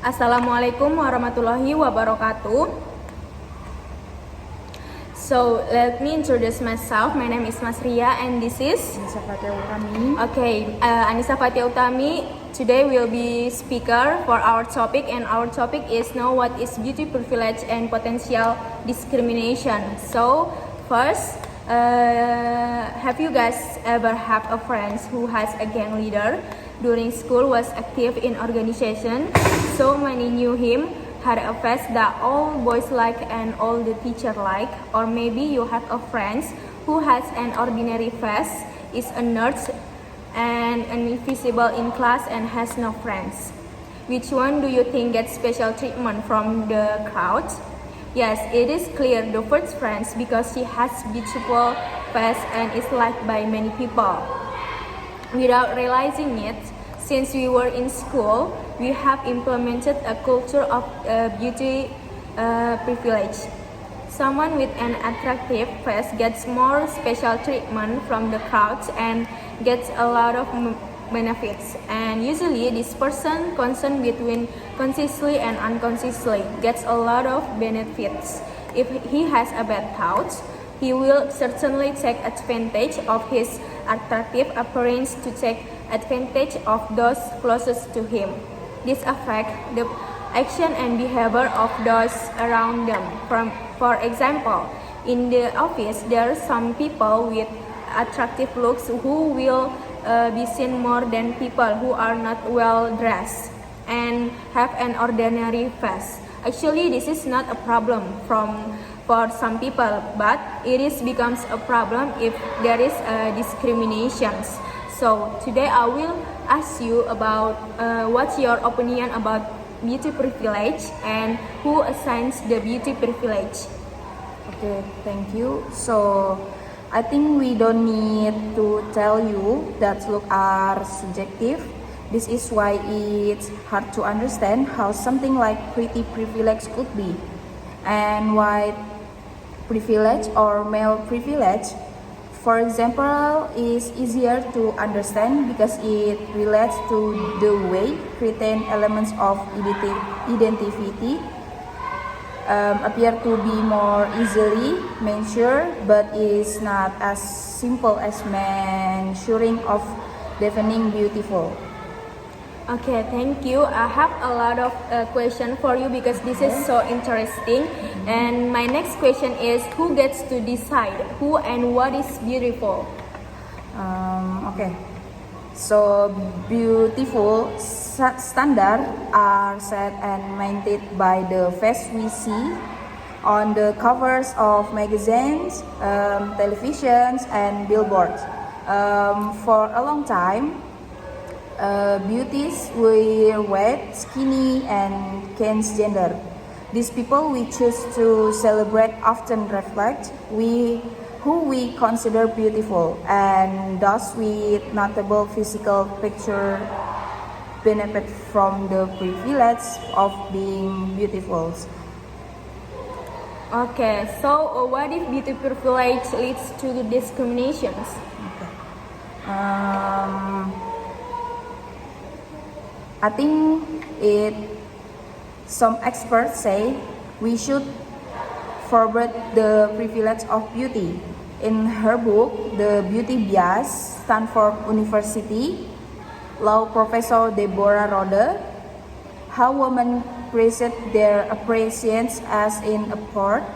Assalamualaikum warahmatullahi wabarakatuh. So let me introduce myself. My name is Mas Ria and this is Anissa Fatia Utami. Anissa Fatia Utami. Today will be speaker for our topic, and our topic is know what is beauty privilege and potential discrimination. So first, have you guys ever have a friend who has a gang leader? During school was active in organization, so many knew him, had a face that all boys like and all the teacher like. Or maybe you have a friend who has an ordinary face, is a nerd and invisible in class and has no friends. Which one do you think gets special treatment from the crowd? Yes, it is clear the first friend because she has beautiful face and is liked by many people. Without realizing it, since we were in school, we have implemented a culture of beauty privilege. Someone with an attractive face gets more special treatment from the crowds and gets a lot of benefits. And usually, this person concerned between consciously and unconsciously gets a lot of benefits. If he has a bad thought, he will certainly take advantage of his attractive appearance to take advantage of those closest to him. This affects the action and behavior of those around them. For example, in the office, there are some people with attractive looks who will be seen more than people who are not well dressed and have an ordinary face. Actually, this is not a problem for some people, but it becomes a problem if there is discriminations. So today I will ask you about what's your opinion about beauty privilege and who assigns the beauty privilege. Okay, thank you. So I think we don't need to tell you that looks are subjective. This is why it's hard to understand how something like pretty privilege could be, and why privilege or male privilege, for example, is easier to understand because it relates to the way certain elements of identity appear to be more easily measured, but is not as simple as measuring of defining beautiful. Okay, thank you. I have a lot of questions for you because this is so interesting. And my next question is, who gets to decide who and what is beautiful? Okay, so beautiful standards are set and maintained by the face we see on the covers of magazines, televisions, and billboards. For a long time, beauties were wet, skinny, and transgender. These people we choose to celebrate often reflect who we consider beautiful, and thus with notable physical picture benefit from the privilege of being beautiful. Okay, so what if beauty privilege leads to discriminations? I think some experts say we should forbid the privilege of beauty. In her book, The Beauty Bias, Stanford University law professor Deborah Rode, how women present their appearance as an important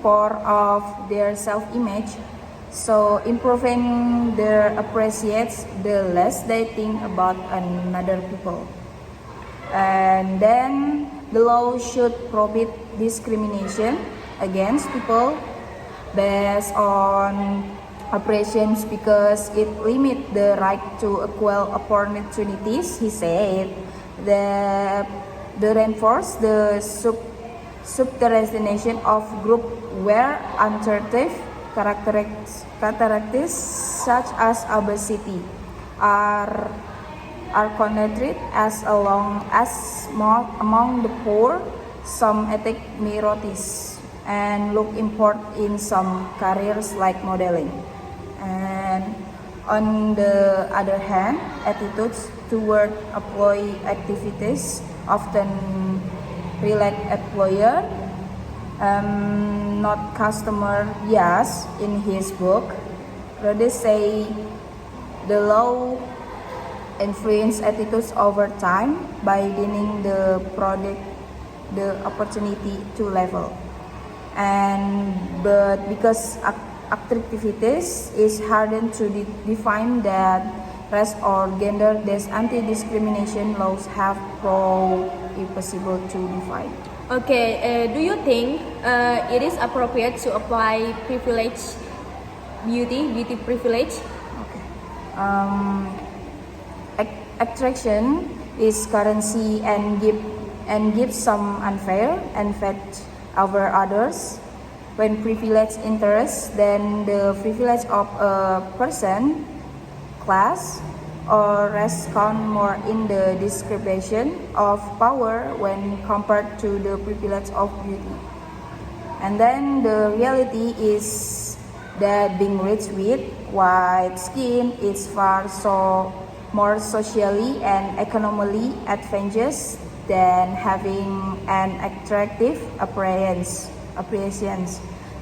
part of their self-image. So improving their appreciates the less they think about another people. And then the law should prohibit discrimination against people based on appearance because it limits the right to equal opportunities, he said. The reinforce the subordination of group where unattractive characteristics such as obesity are connoted as among the poor, some ethnic minorities, and look important in some careers like modeling. And on the other hand, attitudes toward employee activities often relate employer, not customer bias in his book. Rather say the law influence attitudes over time by denying the product the opportunity to level. But because attractiveness is hardened to define that race or gender, these anti-discrimination laws have proved impossible to define. Okay, do you think it is appropriate to apply beauty privilege? Okay. Attraction is currency and gives some unfair advantage over others. When privilege enters, then the privilege of a person, class, or race count more in the distribution of power when compared to the privilege of beauty. And then the reality is that being rich with white skin is far more socially and economically advantageous than having an attractive appearance,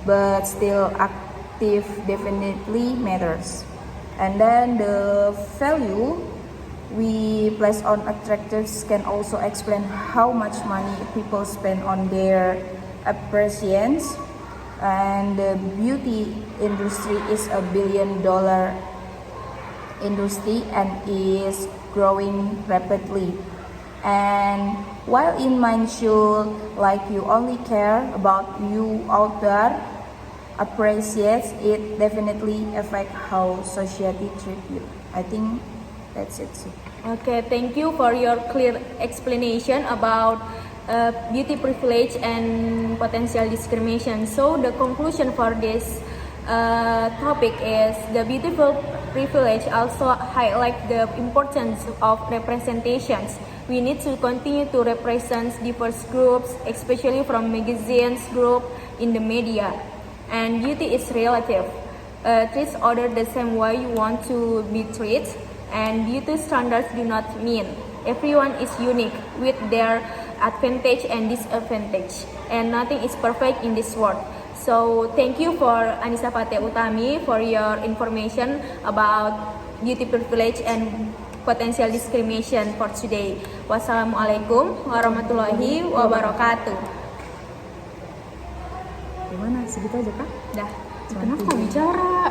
but still active definitely matters. And then the value we place on attractives can also explain how much money people spend on their appearance. And the beauty industry is a billion-dollar industry and is growing rapidly. And while it might show like you only care about you out there, appreciates it definitely affect how society treat you. I think that's it. Okay, thank you for your clear explanation about beauty privilege and potential discrimination. So the conclusion for this topic is the beautiful privilege also highlight the importance of representations. We need to continue to represent diverse groups, especially from magazines group in the media. And beauty is relative. Treat others the same way you want to be treated. And beauty standards do not mean everyone is unique with their advantage and disadvantage. And nothing is perfect in this world. So thank you for Anissa Fatia Utami for your information about beauty privilege and potential discrimination for today. Wassalamualaikum warahmatullahi wabarakatuh. Gimana? Segitu aja kak? Dah. Kenapa bicara?